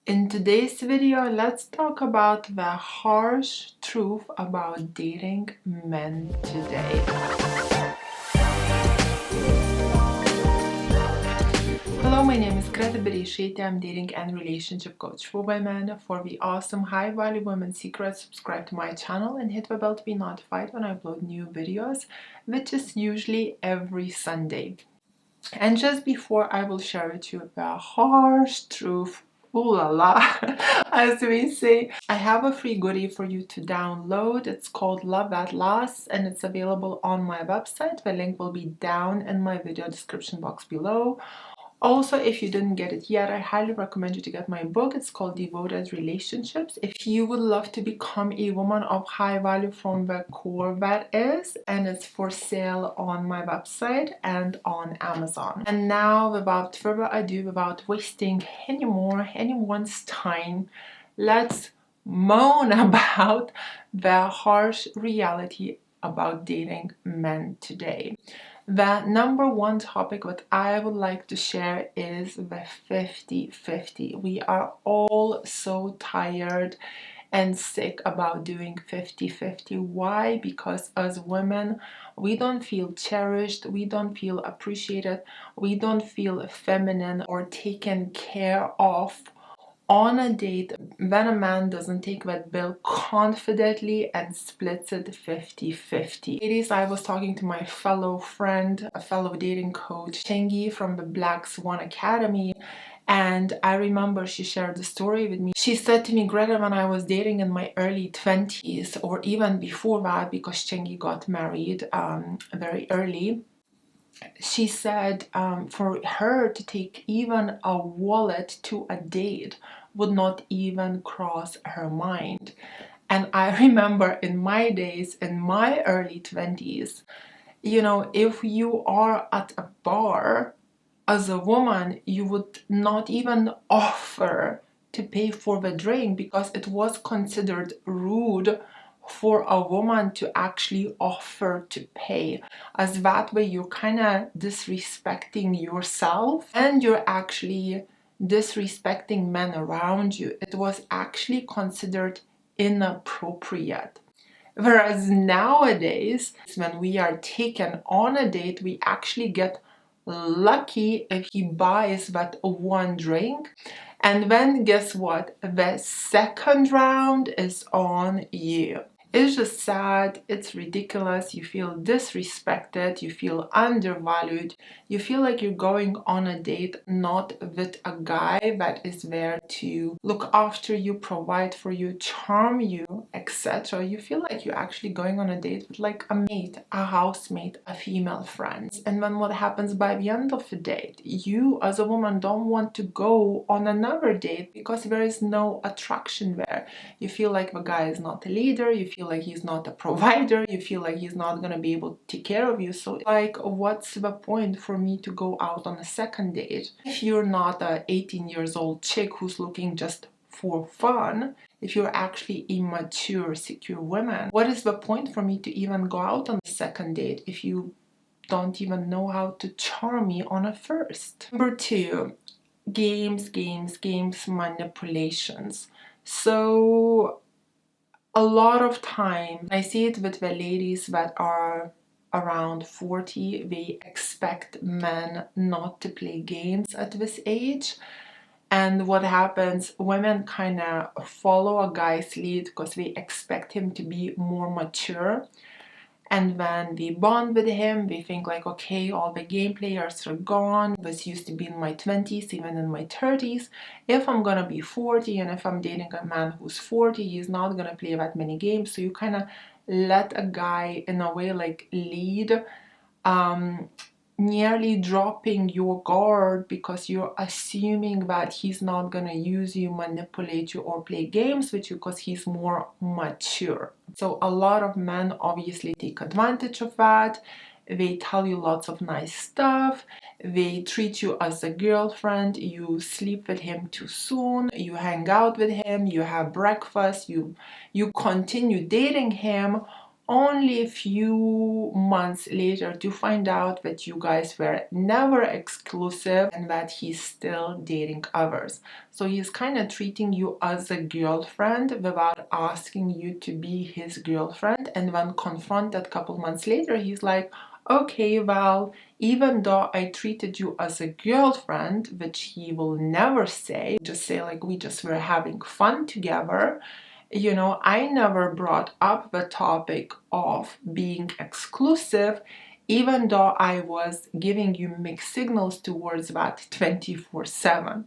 In today's video, let's talk about the harsh truth about dating men today. Hello, my name is Greta Bereisaite. I'm dating and relationship coach for women. For the awesome high-value women secrets, subscribe to my channel and hit the bell to be notified when I upload new videos, which is usually every Sunday. And just before I will share with you the harsh truth, ooh la la, as we say, I have a free goodie for you to download. It's called Love at Last and it's available on my website. The link will be down in my video description box below. Also, if you didn't get it yet, I highly recommend you to get my book. It's called Devoted Relationships. If you would love to become a woman of high value from the core, that is, and it's for sale on my website and on Amazon. And now, without further ado, without wasting anyone's time, let's moan about the harsh reality about dating men today. The number one topic that I would like to share is the 50-50. We are all so tired and sick about doing 50-50. Why? Because as women, we don't feel cherished, we don't feel appreciated, we don't feel feminine or taken care of on a date when a man doesn't take that bill confidently and splits it 50-50. Ladies, I was talking to my fellow friend, a fellow dating coach, Chengi from the Black Swan Academy, and I remember she shared the story with me. She said to me, Greta, when I was dating in my early 20s or even before that, because Chengi got married very early, she said for her to take even a wallet to a date would not even cross her mind. And I remember in my days, in my early 20s, you know, if you are at a bar as a woman, you would not even offer to pay for the drink because it was considered rude for a woman to actually offer to pay, as that way you're kind of disrespecting yourself and you're actually disrespecting men around you. It was actually considered inappropriate. Whereas nowadays, when we are taken on a date, we actually get lucky if he buys that one drink. And then guess what? The second round is on you. It's just sad, it's ridiculous, you feel disrespected, you feel undervalued, you feel like you're going on a date not with a guy that is there to look after you, provide for you, charm you, etc. You feel like you're actually going on a date with like a mate, a housemate, a female friend. And then what happens by the end of the date? You as a woman don't want to go on another date because there is no attraction there. You feel like the guy is not a leader, you feel like he's not a provider, you feel like he's not gonna be able to take care of you. So like, what's the point for me to go out on a second date if you're not a 18 years old chick who's looking just for fun? If you're actually a mature, secure woman, what is the point for me to even go out on a second date if you don't even know how to charm me on a first? Number two, games, manipulations. So a lot of time I see it with the ladies that are around 40. They expect men not to play games at this age. And what happens, women kind of follow a guy's lead because they expect him to be more mature. And when they bond with him, they think like, okay, all the game players are gone. This used to be in my 20s, even in my 30s. If I'm gonna be 40 and if I'm dating a man who's 40, he's not gonna play that many games. So you kind of let a guy in a way like lead, nearly dropping your guard because you're assuming that he's not gonna use you, manipulate you, or play games with you because he's more mature. So a lot of men obviously take advantage of that. They tell you lots of nice stuff, they treat you as a girlfriend, you sleep with him too soon, you hang out with him, you have breakfast, you continue dating him, only a few months later to find out that you guys were never exclusive and that he's still dating others. So he's kind of treating you as a girlfriend without asking you to be his girlfriend. And when confronted a couple months later, he's like, okay, well, even though I treated you as a girlfriend, which he will never say, just say like we just were having fun together, you know, I never brought up the topic of being exclusive, even though I was giving you mixed signals towards that 24/7.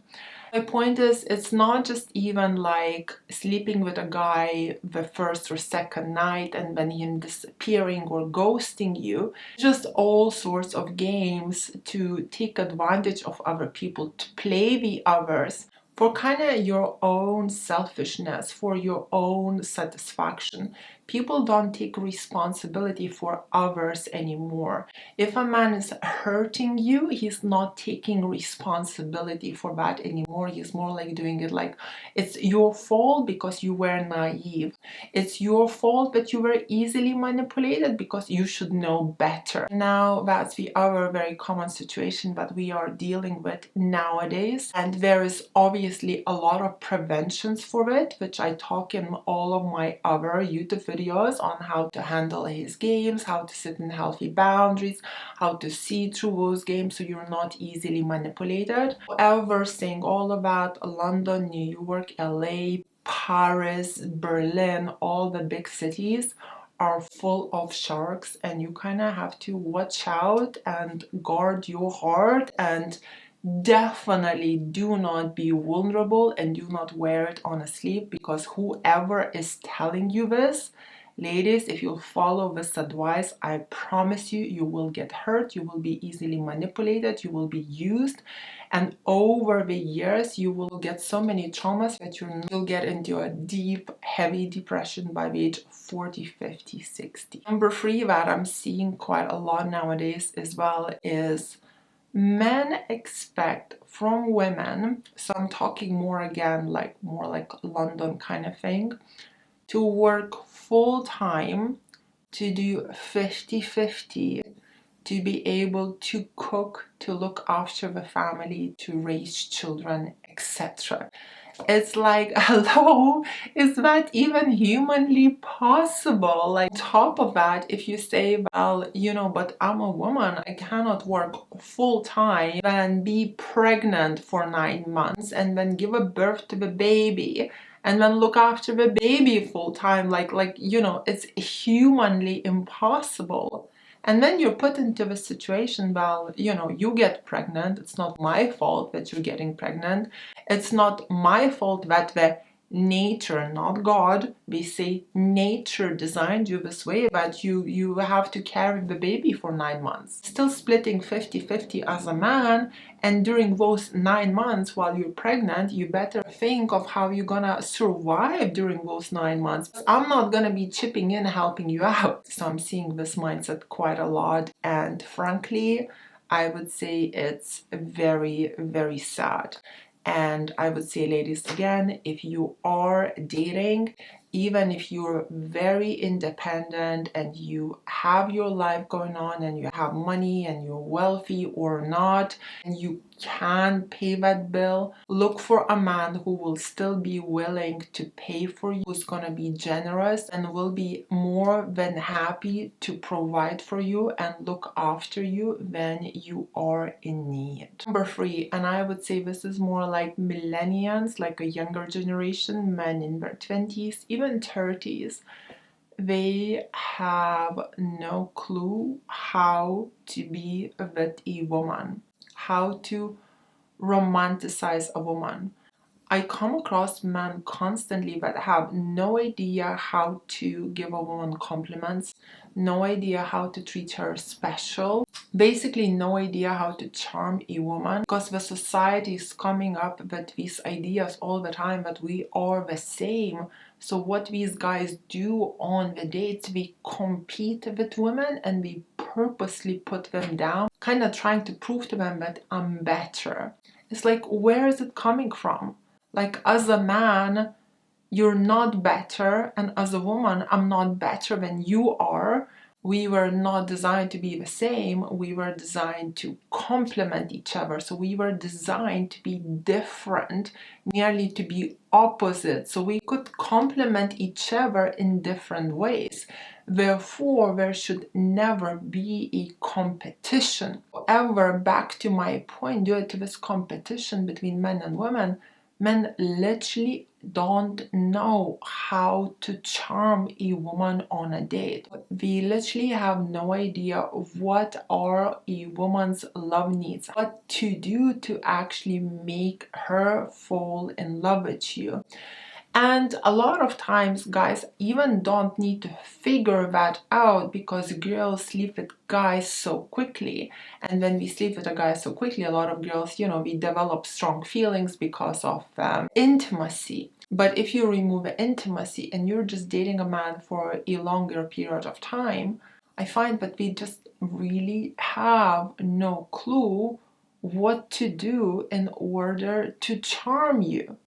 My point is, it's not just even like sleeping with a guy the first or second night and then him disappearing or ghosting you. Just all sorts of games to take advantage of other people, to play the others for kind of your own selfishness, for your own satisfaction. People don't take responsibility for others anymore. If a man is hurting you, he's not taking responsibility for that anymore. He's more like doing it like it's your fault because you were naive. It's your fault that you were easily manipulated because you should know better. Now, that's the other very common situation that we are dealing with nowadays. And there is obviously a lot of preventions for it, which I talk in all of my other YouTube videos on how to handle his games, how to set in healthy boundaries, how to see through those games so you're not easily manipulated. However, saying all about London, New York, LA, Paris, Berlin, all the big cities are full of sharks, and you kind of have to watch out and guard your heart, and definitely do not be vulnerable and do not wear it on a sleeve, because whoever is telling you this, ladies, if you follow this advice, I promise you, you will get hurt, you will be easily manipulated, you will be used, and over the years, you will get so many traumas that you'll get into a deep, heavy depression by the age of 40, 50, 60. Number three that I'm seeing quite a lot nowadays as well is men expect from women, so I'm talking more again, like more like London kind of thing, to work full time, to do 50-50, to be able to cook, to look after the family, to raise children, etc. It's like, hello, is that even humanly possible? Like, top of that, if you say, well, you know, but I'm a woman, I cannot work full time and be pregnant for 9 months and then give a birth to the baby and then look after the baby full time, like, you know, it's humanly impossible. And then you're put into the situation, well, you know, you get pregnant. It's not my fault that you're getting pregnant. It's not my fault that the nature, not God, we say nature designed you this way, but you have to carry the baby for 9 months. Still splitting 50-50 as a man, and during those 9 months while you're pregnant, you better think of how you're gonna survive during those 9 months. I'm not gonna be chipping in helping you out. So I'm seeing this mindset quite a lot, and frankly, I would say it's very, very sad. And I would say, ladies, again, if you are dating, even if you're very independent and you have your life going on and you have money and you're wealthy or not, and you can pay that bill, look for a man who will still be willing to pay for you, who's gonna be generous and will be more than happy to provide for you and look after you when you are in need. Number three, and I would say this is more like millennials, like a younger generation, men in their 20s, even 30s. They have no clue how to be with a woman, how to romanticize a woman. I come across men constantly that have no idea how to give a woman compliments, no idea how to treat her special, basically no idea how to charm a woman, because the society is coming up with these ideas all the time that we are the same. So what these guys do on the dates, we compete with women and we purposely put them down, kind of trying to prove to them that I'm better. It's like, where is it coming from? Like, as a man, you're not better, and as a woman, I'm not better than you are. We were not designed to be the same. We were designed to complement each other. So we were designed to be different, nearly to be opposite. So we could complement each other in different ways. Therefore, there should never be a competition. However, back to my point, due to this competition between men and women, men literally don't know how to charm a woman on a date. They literally have no idea of what are a woman's love needs, what to do to actually make her fall in love with you. And a lot of times guys even don't need to figure that out, because girls sleep with guys so quickly. And when we sleep with a guy so quickly, a lot of girls, we develop strong feelings because of intimacy. But if you remove the intimacy and you're just dating a man for a longer period of time, I find that we just really have no clue what to do in order to charm you.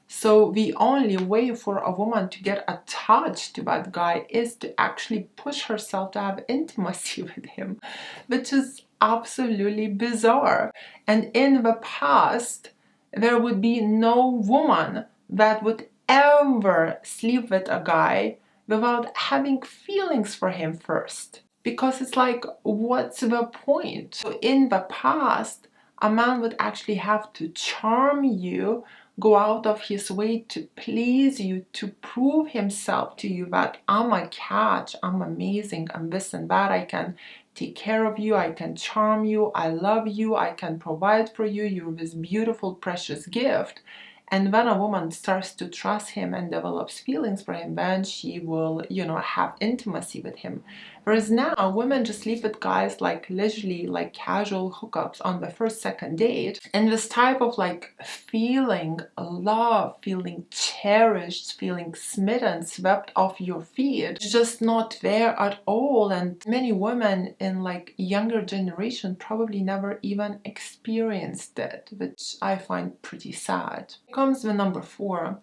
So the only way for a woman to get attached to that guy is to actually push herself to have intimacy with him, which is absolutely bizarre. And in the past, there would be no woman that would ever sleep with a guy without having feelings for him first. Because it's like, what's the point? So in the past, a man would actually have to charm you, go out of his way to please you, to prove himself to you that I'm a catch, I'm amazing, I'm this and that, I can take care of you, I can charm you, I love you, I can provide for you, you're this beautiful, precious gift. And when a woman starts to trust him and develops feelings for him, then she will, have intimacy with him. Whereas now, women just sleep with guys like literally like casual hookups on the first, second date. And this type of like feeling love, feeling cherished, feeling smitten, swept off your feet, is just not there at all. And many women in like younger generation probably never even experienced it, which I find pretty sad. Comes the number 4.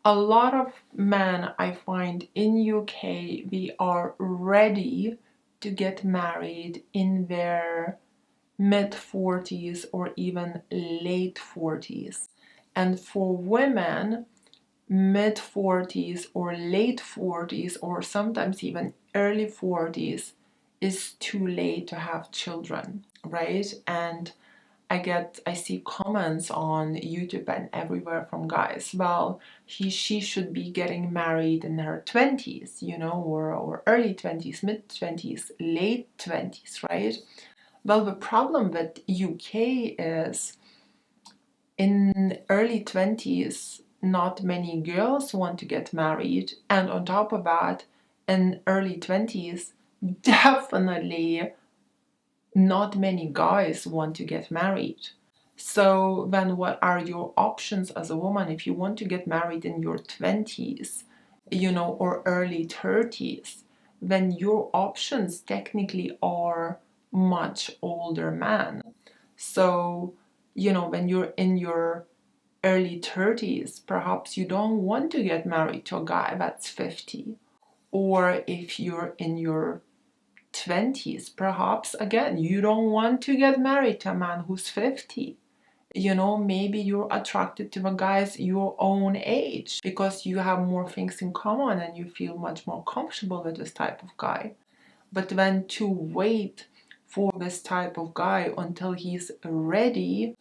A lot of men I find in UK, they are ready to get married in their mid 40s or even late 40s. And for women, mid 40s or late 40s or sometimes even early 40s is too late to have children, right? And I see comments on YouTube and everywhere from guys, well, she should be getting married in her 20s, or early 20s, mid 20s, late 20s, right? Well, the problem with UK is in early 20s, not many girls want to get married, and on top of that, in early 20s, definitely not many guys want to get married. So then what are your options as a woman if you want to get married in your 20s, or early 30s? Then your options technically are much older men. So, when you're in your early 30s, perhaps you don't want to get married to a guy that's 50. Or if you're in your 20s, perhaps again, you don't want to get married to a man who's 50. Maybe you're attracted to the guys your own age because you have more things in common and you feel much more comfortable with this type of guy. But then to wait for this type of guy until he's ready,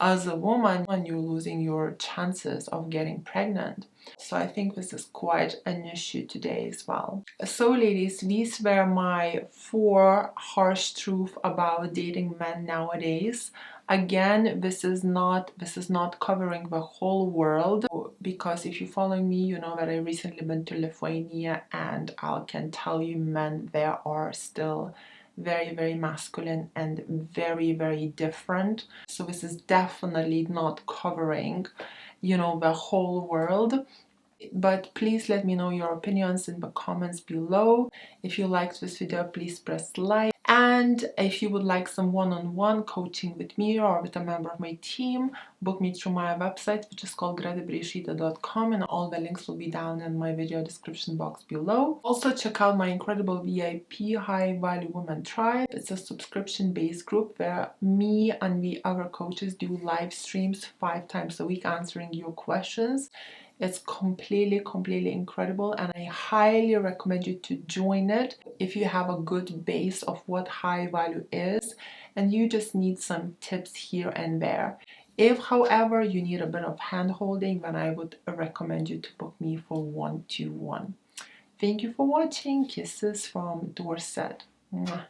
as a woman, when you're losing your chances of getting pregnant. So I think this is quite an issue today as well. So ladies, these were my 4 harsh truths about dating men nowadays. Again, this is not covering the whole world, because if you follow me, you know that I recently been to Lithuania, and I can tell you, men there are still very, very masculine and very, very different. So this is definitely not covering, the whole world. But please let me know your opinions in the comments below. If you liked this video, please press like. And if you would like some one-on-one coaching with me or with a member of my team, book me through my website, which is called gretabereisaite.com, and all the links will be down in my video description box below. Also, check out my incredible VIP High Value Women Tribe. It's a subscription-based group where me and the other coaches do live streams 5 times a week answering your questions. It's completely incredible, and I highly recommend you to join it if you have a good base of what high value is and you just need some tips here and there. If, however, you need a bit of hand holding, then I would recommend you to book me for one-to-one. Thank you for watching. Kisses from Dorset. Mwah.